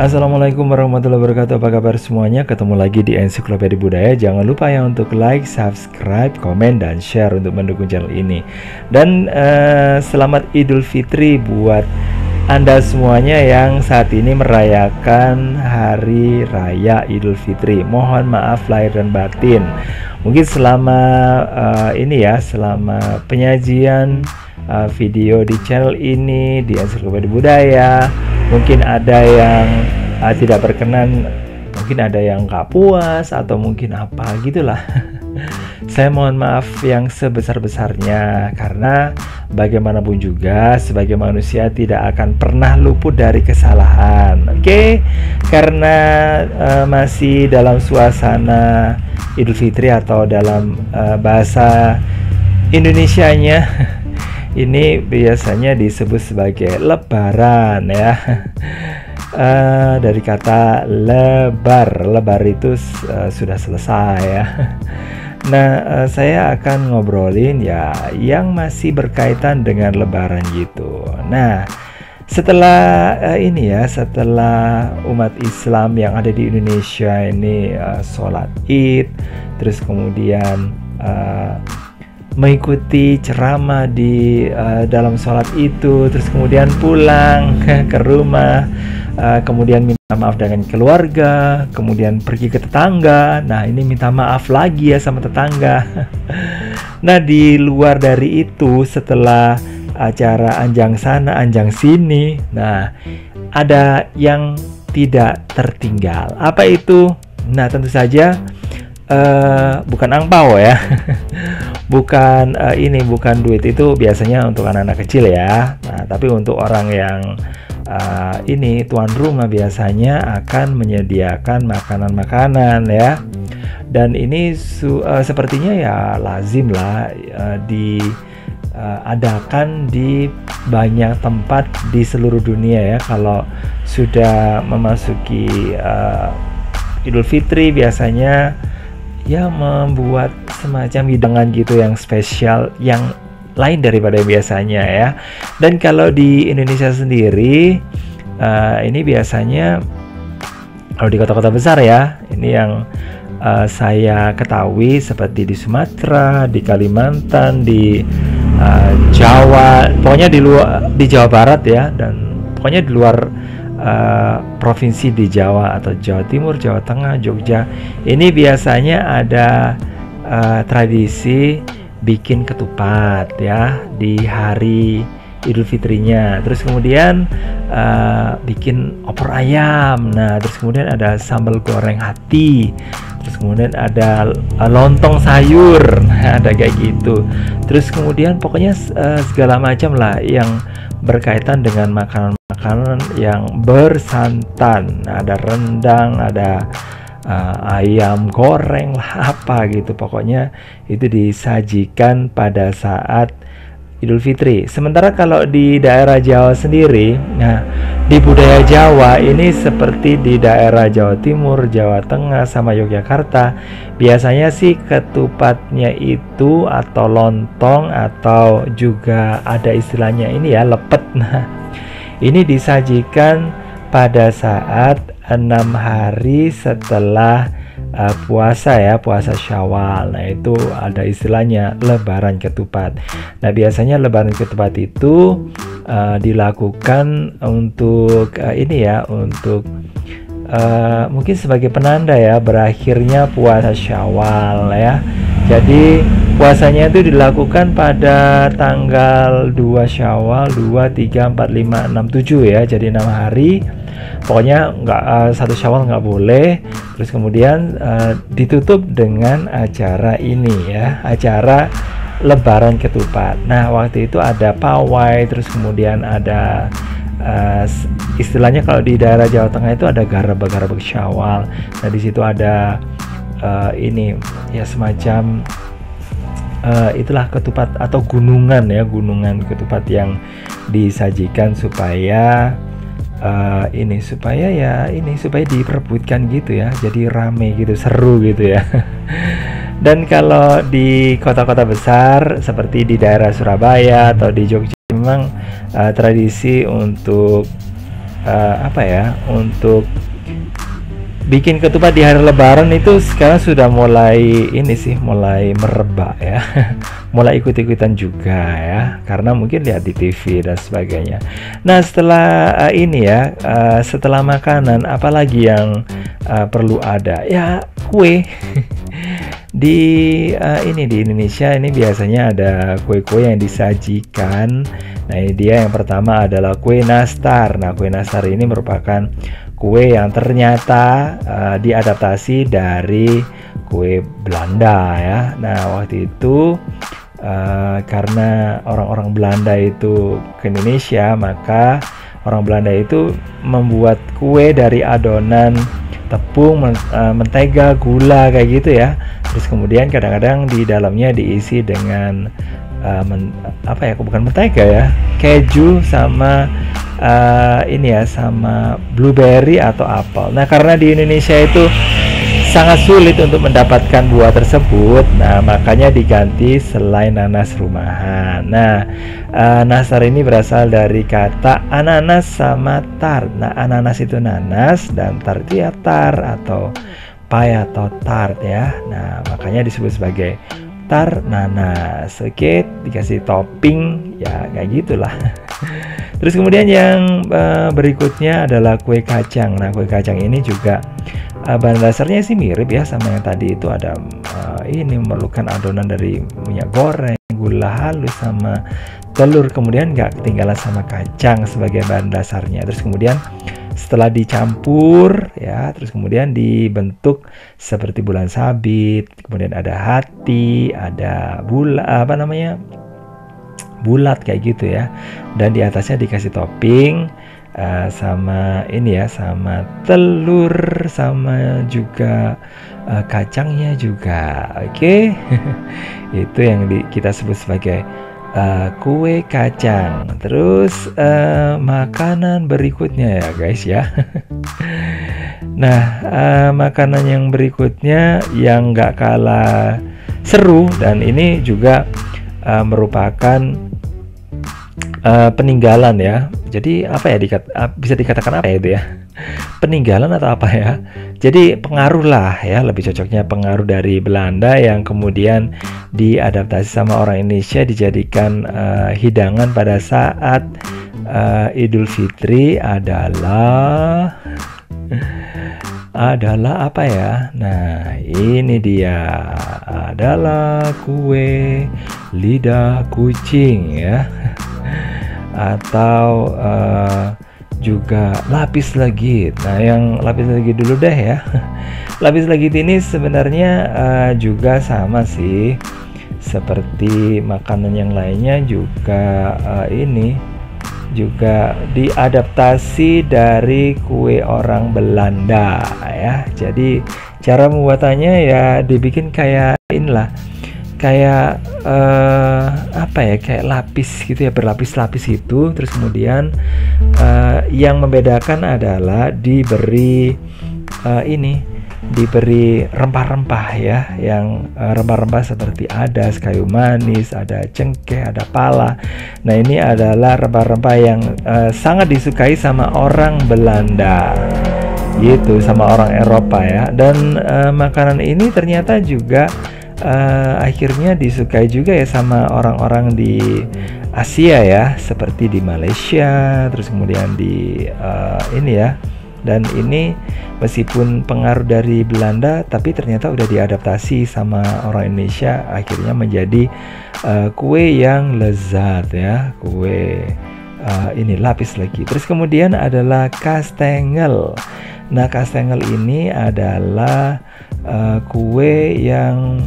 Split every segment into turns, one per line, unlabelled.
Assalamualaikum warahmatullahi wabarakatuh. Apa kabar semuanya? Ketemu lagi di Ensiklopedia Budaya. Jangan lupa ya untuk like, subscribe, komen, dan share untuk mendukung channel ini. Dan selamat Idul Fitri buat Anda semuanya yang saat ini merayakan Hari Raya Idul Fitri. Mohon maaf lahir dan batin. Mungkin selama selama penyajian video di channel ini di Ensiklopedia Budaya, mungkin ada yang tidak berkenan, mungkin ada yang nggak puas, atau mungkin apa gitulah. Saya mohon maaf yang sebesar-besarnya, karena bagaimanapun juga sebagai manusia tidak akan pernah luput dari kesalahan. Oke? Karena masih dalam suasana Idul Fitri, atau dalam bahasa Indonesianya ini biasanya disebut sebagai lebaran ya. Dari kata lebar itu sudah selesai ya. Nah, saya akan ngobrolin ya yang masih berkaitan dengan lebaran gitu. Nah, setelah setelah umat Islam yang ada di Indonesia ini sholat Id, terus kemudian mengikuti ceramah di dalam sholat itu, terus kemudian pulang ke rumah, kemudian minta maaf dengan keluarga, kemudian pergi ke tetangga. Nah, ini minta maaf lagi ya sama tetangga. Nah, di luar dari itu, setelah acara anjang sana anjang sini, nah ada yang tidak tertinggal. Apa itu? Nah, tentu saja bukan angpao ya. bukan duit. Itu biasanya untuk anak-anak kecil ya. Nah, tapi untuk orang yang tuan rumah biasanya akan menyediakan makanan-makanan ya. Dan ini sepertinya ya lazim lah diadakan di banyak tempat di seluruh dunia ya. Kalau sudah memasuki Idul Fitri, biasanya ya membuat semacam hidangan gitu yang spesial, yang lain daripada biasanya ya. Dan kalau di Indonesia sendiri, ini biasanya kalau di kota-kota besar ya, ini yang saya ketahui, seperti di Sumatera, di Kalimantan, di Jawa, pokoknya di Jawa Barat ya, dan pokoknya di luar provinsi di Jawa atau Jawa Timur, Jawa Tengah, Jogja, ini biasanya ada tradisi bikin ketupat ya di hari Idul Fitrinya. Terus kemudian bikin opor ayam. Nah, terus kemudian ada sambal goreng hati. Terus kemudian ada lontong sayur. Nah, ada kayak gitu. Terus kemudian pokoknya segala macam lah yang berkaitan dengan makanan yang bersantan. Nah, ada rendang, ada ayam goreng lah, apa gitu. Pokoknya itu disajikan pada saat Idul Fitri. Sementara kalau di daerah Jawa sendiri, nah di budaya Jawa ini seperti di daerah Jawa Timur, Jawa Tengah, sama Yogyakarta, biasanya sih ketupatnya itu atau lontong, atau juga ada istilahnya ini ya lepet. Nah, ini disajikan pada saat 6 hari setelah puasa ya, puasa Syawal. Nah, itu ada istilahnya lebaran ketupat. Nah, biasanya lebaran ketupat itu dilakukan untuk untuk mungkin sebagai penanda ya berakhirnya puasa Syawal ya. Jadi puasanya itu dilakukan pada tanggal 2 Syawal, 2, 3, 4, 5, 6, 7 ya. Jadi 6 hari. Pokoknya nggak 1 Syawal nggak boleh. Terus kemudian ditutup dengan acara ini ya, acara lebaran ketupat. Nah, waktu itu ada pawai, terus kemudian ada istilahnya kalau di daerah Jawa Tengah itu ada garabak Syawal. Nah, di situ ada ini ya semacam itulah ketupat atau gunungan ya, gunungan ketupat yang disajikan supaya supaya diperebutkan gitu ya, jadi rame gitu, seru gitu ya. Dan kalau di kota-kota besar seperti di daerah Surabaya atau di Jogja, memang tradisi untuk apa ya, untuk bikin ketupat di hari Lebaran itu sekarang sudah mulai ini sih, mulai merebak ya, mulai ikut-ikutan juga ya, karena mungkin lihat di TV dan sebagainya. Nah setelah ini ya, setelah makanan, apalagi yang perlu ada ya, kue. Di ini di Indonesia ini biasanya ada kue-kue yang disajikan. Nah ini dia, yang pertama adalah kue nastar. Nah kue nastar ini merupakan kue yang ternyata diadaptasi dari kue Belanda ya. Nah waktu itu karena orang-orang Belanda itu ke Indonesia, maka orang Belanda itu membuat kue dari adonan tepung, mentega, gula kayak gitu ya. Terus kemudian kadang-kadang di dalamnya diisi dengan apa ya, bukan mentega ya, keju sama ini ya, sama blueberry atau apel. Nah karena di Indonesia itu sangat sulit untuk mendapatkan buah tersebut, nah makanya diganti selai nanas rumahan. Nah nastar ini berasal dari kata ananas sama tart. Nah ananas itu nanas dan tart itu ya tar atau pie atau tart ya. Nah makanya disebut sebagai tar nanas. Oke, dikasih topping ya kayak gitulah. Terus kemudian yang berikutnya adalah kue kacang. Nah kue kacang ini juga bahan dasarnya sih mirip ya sama yang tadi itu. Ada ini memerlukan adonan dari minyak goreng, gula halus sama telur, kemudian nggak ketinggalan sama kacang sebagai bahan dasarnya. Terus kemudian setelah dicampur ya, terus kemudian dibentuk seperti bulan sabit, kemudian ada hati, ada bulat kayak gitu ya, dan di atasnya dikasih topping sama ini ya, sama telur, sama juga kacangnya juga. Oke. Itu yang kita sebut sebagai kue kacang. Terus makanan berikutnya ya guys ya. Nah makanan yang berikutnya yang nggak kalah seru, dan ini juga merupakan peninggalan ya. Jadi apa ya, bisa dikatakan apa ya itu ya, peninggalan atau apa ya. Jadi pengaruh lah ya, lebih cocoknya pengaruh dari Belanda yang kemudian diadaptasi sama orang Indonesia, dijadikan hidangan pada saat Idul Fitri adalah apa ya. Nah ini dia, adalah kue lidah kucing ya, atau juga lapis legit. Nah yang lapis legit dulu deh ya. Lapis legit ini sebenarnya juga sama sih seperti makanan yang lainnya, juga ini juga diadaptasi dari kue orang Belanda ya. Jadi cara pembuatannya ya dibikin kayak inilah, kayak apa ya, kayak lapis gitu ya, berlapis-lapis itu. Terus kemudian yang membedakan adalah diberi diberi rempah-rempah ya, yang rempah-rempah seperti ada kayu manis, ada cengkeh, ada pala. Nah ini adalah rempah-rempah yang sangat disukai sama orang Belanda gitu, sama orang Eropa ya. Dan makanan ini ternyata juga akhirnya disukai juga ya sama orang-orang di Asia ya, seperti di Malaysia, terus kemudian di ini ya. Dan ini meskipun pengaruh dari Belanda, tapi ternyata udah diadaptasi sama orang Indonesia, akhirnya menjadi kue yang lezat ya, kue ini lapis lagi. Terus kemudian adalah kastengel. Nah kastengel ini adalah kue yang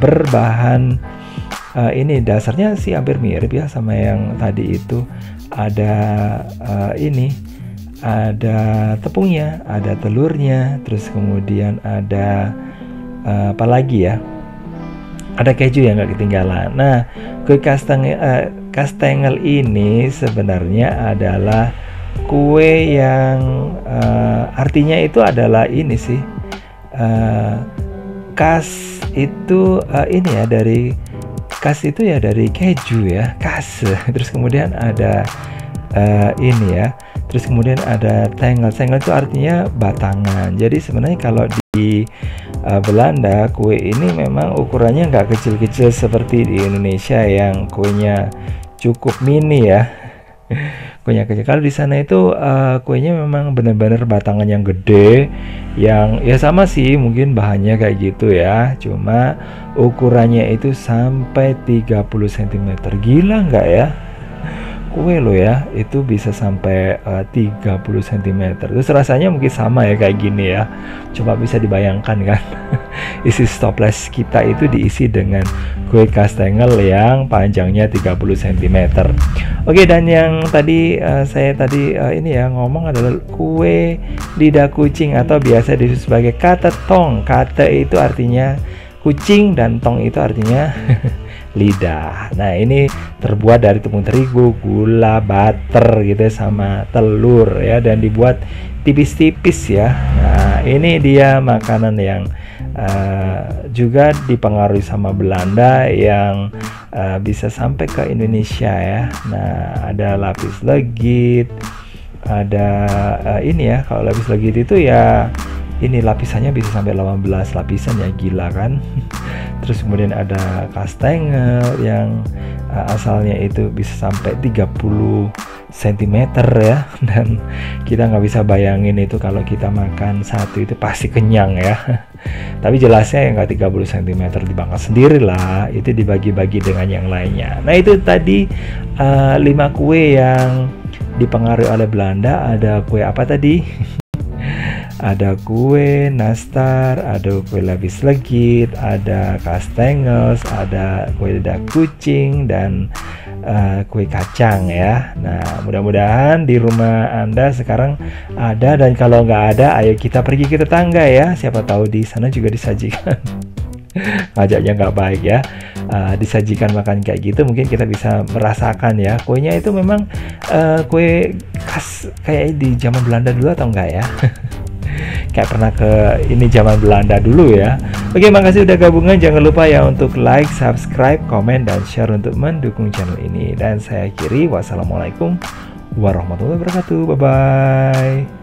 berbahan ini dasarnya sih hampir mirip ya sama yang tadi itu. Ada ada tepungnya, ada telurnya, terus kemudian ada apa lagi ya, ada keju yang nggak ketinggalan. Nah kue kastengel ini sebenarnya adalah kue yang artinya itu adalah ini sih, kas itu ini ya, dari kas itu ya dari keju ya, kas. Terus kemudian ada ini ya, Terus kemudian ada tengel. Tengel itu artinya batangan. Jadi sebenarnya kalau di Belanda, kue ini memang ukurannya nggak kecil-kecil seperti di Indonesia yang kuenya cukup mini ya. Kuenya kecil. Kalau di sana itu kuenya memang benar-benar batangan yang gede, yang ya sama sih, mungkin bahannya kayak gitu ya. Cuma ukurannya itu sampai 30 cm. Gila nggak ya? Kue lo ya, itu bisa sampai 30 cm. Terus rasanya mungkin sama ya kayak gini ya. Coba bisa dibayangkan kan. Isi stoples kita itu diisi dengan kue kastengel yang panjangnya 30 cm. Oke, dan yang tadi saya tadi ini ya ngomong adalah kue lidah kucing atau biasa disebut sebagai kate tong. Kate itu artinya kucing dan tong itu artinya lidah. Nah, ini terbuat dari tepung terigu, gula, butter gitu ya, sama telur ya, dan dibuat tipis-tipis ya. Nah, ini dia makanan yang juga dipengaruhi sama Belanda yang bisa sampai ke Indonesia ya. Nah, ada lapis legit, ada ini ya, kalau lapis legit itu ya ini lapisannya bisa sampai 18 lapisan ya, gila kan. Terus kemudian ada kastengel yang asalnya itu bisa sampai 30 cm ya, dan kita nggak bisa bayangin itu kalau kita makan satu itu pasti kenyang ya. Tapi jelasnya ya nggak 30 cm, dibakar sendiri lah, itu dibagi-bagi dengan yang lainnya. Nah, itu tadi 5 kue yang dipengaruhi oleh Belanda. Ada kue apa tadi? Ada kue nastar, ada kue lapis legit, ada kastengels, ada kue lidah kucing, dan kue kacang ya. Nah, mudah-mudahan di rumah Anda sekarang ada, dan kalau nggak ada, ayo kita pergi ke tetangga ya. Siapa tahu di sana juga disajikan. Ngajaknya nggak baik ya. Disajikan makan kayak gitu, mungkin kita bisa merasakan ya. Kuenya itu memang kue khas kayak di zaman Belanda dulu atau enggak ya? Kayak pernah ke ini zaman Belanda dulu ya. Oke, makasih udah gabungan. Jangan lupa ya untuk like, subscribe, komen, dan share untuk mendukung channel ini. Dan saya akhiri, wassalamualaikum warahmatullahi wabarakatuh. Bye bye.